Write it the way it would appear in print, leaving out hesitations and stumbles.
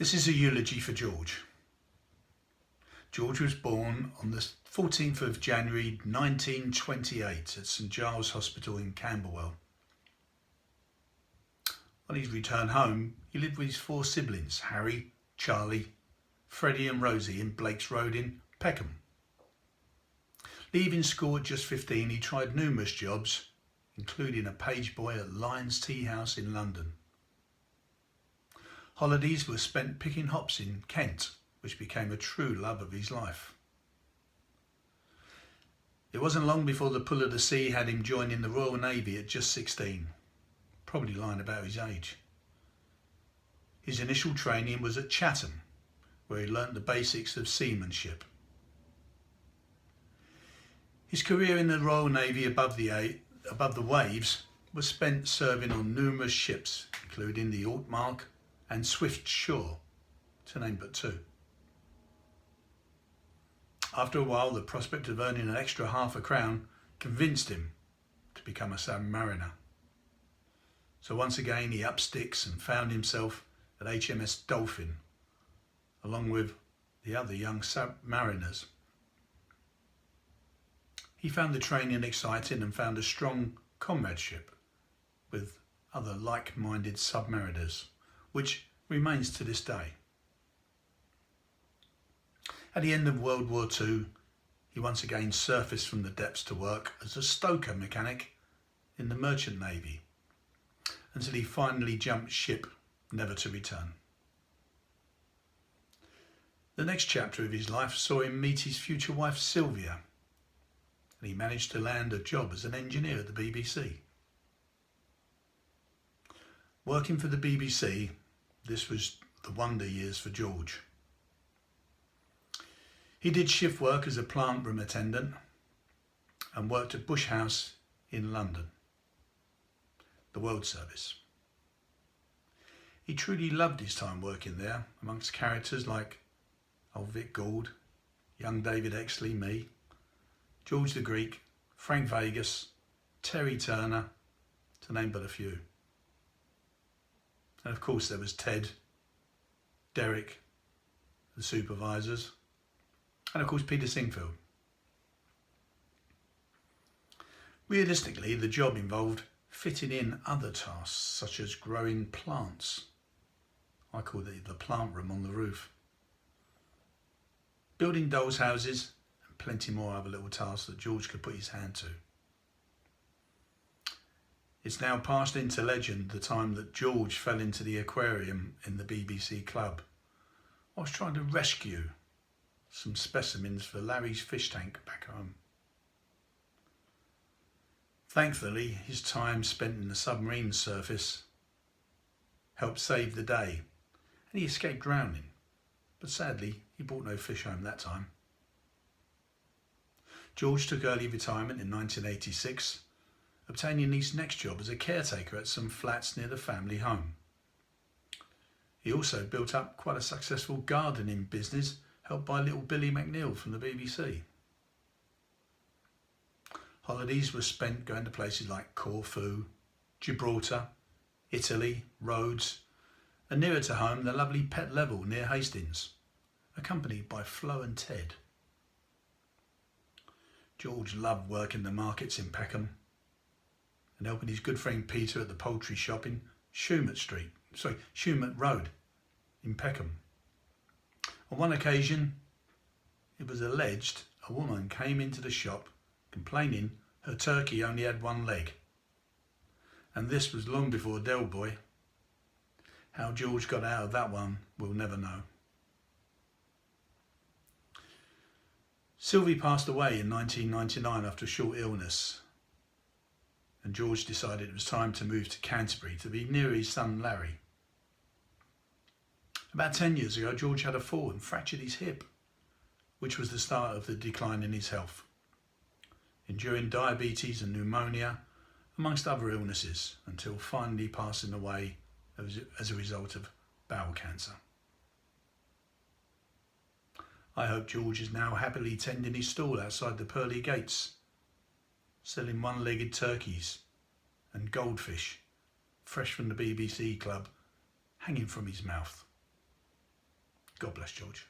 This is a eulogy for George. George was born on the 14th of January 1928 at St Giles Hospital in Camberwell. On his return home, he lived with his four siblings, Harry, Charlie, Freddie and Rosie in Blake's Road in Peckham. Leaving school at just 15, he tried numerous jobs, including a page boy at Lyons Tea House in London. Holidays were spent picking hops in Kent, which became a true love of his life. It wasn't long before the pull of the sea had him joining the Royal Navy at just 16, probably lying about his age. His initial training was at Chatham, where he learnt the basics of seamanship. His career in the Royal Navy above the waves was spent serving on numerous ships, including the Outbreak and Swift Shore, to name but two. After a while, the prospect of earning an extra £50 convinced him to become a submariner. So once again he upped sticks and found himself at HMS Dolphin, along with the other young submariners. He found the training exciting and found a strong comradeship with other like-minded submariners, which remains to this day. At the end of World War II, he once again surfaced from the depths to work as a stoker mechanic in the Merchant Navy, until he finally jumped ship, never to return. The next chapter of his life saw him meet his future wife Sylvia, and he managed to land a job as an engineer at the BBC. Working for the BBC, this was the wonder years for George. He did shift work as a plant room attendant and worked at Bush House in London, the World Service. He truly loved his time working there amongst characters like old Vic Gould, young David Exley, me, George the Greek, Frank Vegas, Terry Turner, to name but a few. And of course there was Ted, Derek, the supervisors, and of course Peter Singfield. Realistically, the job involved fitting in other tasks such as growing plants. I call it the plant room on the roof. Building dolls' houses and plenty more other little tasks that George could put his hand to. It's now passed into legend the time that George fell into the aquarium in the BBC club. I was trying to rescue some specimens for Larry's fish tank back home. Thankfully, his time spent in the submarine surface helped save the day, and he escaped drowning, but sadly he brought no fish home that time. George took early retirement in 1986, obtaining his next job as a caretaker at some flats near the family home. He also built up quite a successful gardening business helped by little Billy McNeil from the BBC. Holidays were spent going to places like Corfu, Gibraltar, Italy, Rhodes, and nearer to home the lovely Pet Level near Hastings, accompanied by Flo and Ted. George loved working the markets in Peckham and helping his good friend Peter at the poultry shop in Shumet Road in Peckham. On one occasion, it was alleged a woman came into the shop complaining her turkey only had one leg. And this was long before Del Boy. How George got out of that one, we'll never know. Sylvie passed away in 1999 after a short illness, and George decided it was time to move to Canterbury to be near his son Larry. About 10 years ago, George had a fall and fractured his hip, which was the start of the decline in his health, enduring diabetes and pneumonia, amongst other illnesses, until finally passing away as a result of bowel cancer. I hope George is now happily tending his stall outside the pearly gates, selling one-legged turkeys and goldfish, fresh from the BBC club, hanging from his mouth. God bless George.